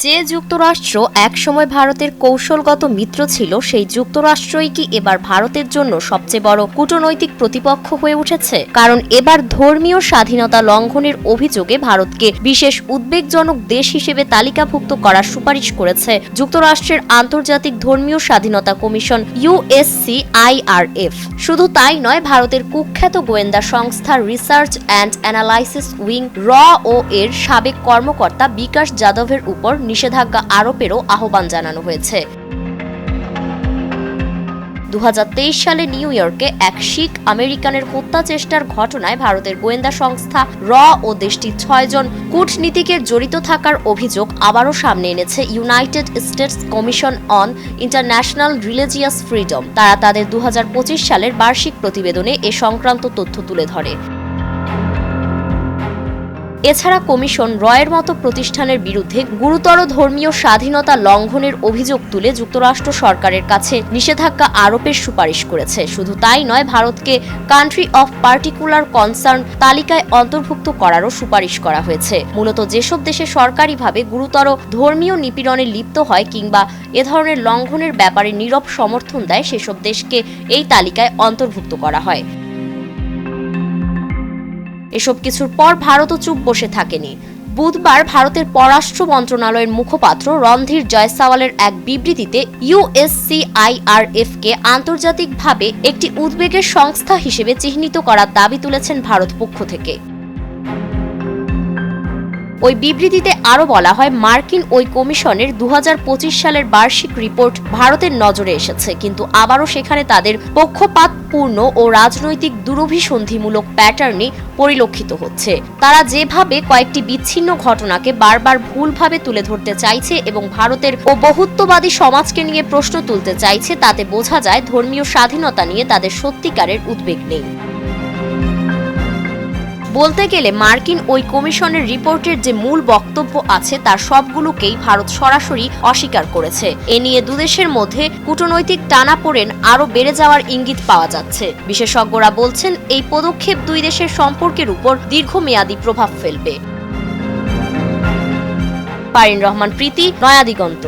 যে যুক্তরাষ্ট্র একসময় ভারতের কৌশলগত মিত্র ছিল, সেই যুক্তরাষ্ট্রই কি এবার ভারতের জন্য সবচেয়ে বড় কূটনৈতিক প্রতিপক্ষ হয়ে উঠেছে? কারণ এবার ধর্মীয় স্বাধীনতা লঙ্ঘনের অভিযোগে ভারতকে বিশেষ উদ্বেগজনক দেশ হিসেবে তালিকাভুক্ত করার সুপারিশ করেছে যুক্তরাষ্ট্রের আন্তর্জাতিক ধর্মীয় স্বাধীনতা কমিশন USCIRF। শুধু তাই নয়, ভারতের কুখ্যাত গোয়েন্দা সংস্থা রিসার্চ অ্যান্ড অ্যানালাইসিস উইং ও এর সাবেক কর্মকর্তা বিকাশ যাদবের উপর নিষেধাজ্ঞা আরোপেরও আহ্বান জানানো হয়েছে। 2023 সালে নিউ ইয়র্কে এক শিখ আমেরিকানের হত্যা চেষ্টার ঘটনায় ভারতের গোয়েন্দা সংস্থা ও দেশটির 6 জন কূটনীতিকের জড়িত থাকার অভিযোগ আবারও সামনে এনেছে United states commission on international religious freedom. তারা তাদের 2025 সালের বার্ষিক প্রতিবেদনে এ সংক্রান্ত তথ্য তুলে ধরে। এছাড়া কমিশন এর মতো প্রতিষ্ঠানের বিরুদ্ধে গুরুতর ধর্মীয় স্বাধীনতা লঙ্ঘনের অভিযোগ তুলে যুক্তরাষ্ট্র সরকারের কাছে নিষেধাজ্ঞা আরোপের সুপারিশ করেছে। শুধু তাই নয়, ভারতকে কান্ট্রি অফ পার্টিকুলার কনসার্ন তালিকায় অন্তর্ভুক্ত করারও সুপারিশ করা হয়েছে। মূলত যেসব দেশে সরকারিভাবে গুরুতর ধর্মীয় নিপীড়নে লিপ্ত হয় কিংবা এ ধরনের লঙ্ঘনের ব্যাপারে নীরব সমর্থন দেয়, সেসব দেশকে এই তালিকায় অন্তর্ভুক্ত করা হয়। এসব কিছুর পর ভারতও চুপ বসে থাকেনি। বুধবার ভারতের পররাষ্ট্র মন্ত্রণালয়ের মুখপাত্র রণধীর জয়সওয়ালের এক বিবৃতিতে USCIRF-কে আন্তর্জাতিকভাবে একটি উদ্বেগের সংস্থা হিসেবে চিহ্নিত করার দাবি তুলেছেন ভারত পক্ষ থেকে। ওই বিবৃতিতে আরও বলা হয়, মার্কিন ওই কমিশনের 2025 সালের বার্ষিক রিপোর্ট ভারতের নজরে এসেছে, কিন্তু আবারও সেখানে তাদের পক্ষপাতপূর্ণ ও রাজনৈতিক দুরভিসন্ধিমূলক প্যাটার্নই পরিলক্ষিত হচ্ছে। তারা যেভাবে কয়েকটি বিচ্ছিন্ন ঘটনাকে বারবার ভুলভাবে তুলে ধরতে চাইছে এবং ভারতের ও বহুত্ববাদী সমাজকে নিয়ে প্রশ্ন তুলতে চাইছে, তাতে বোঝা যায় ধর্মীয় স্বাধীনতা নিয়ে তাদের সত্যিকারের উদ্বেগ নেই। বলতে গেলে মার্কিন ওই কমিশনের রিপোর্টের যে মূল বক্তব্য আছে তার সবগুলোকেই ভারত সরাসরি অস্বীকার করেছে। এ নিয়ে দুদেশের মধ্যে কূটনৈতিক টানাপোড়েন আরও বেড়ে যাওয়ার ইঙ্গিত পাওয়া যাচ্ছে। বিশেষজ্ঞরা বলছেন, এই পদক্ষেপ দুই দেশের সম্পর্কের উপর দীর্ঘমেয়াদী প্রভাব ফেলবে। পারিন রহমান প্রীতি, নয়া দিগন্ত।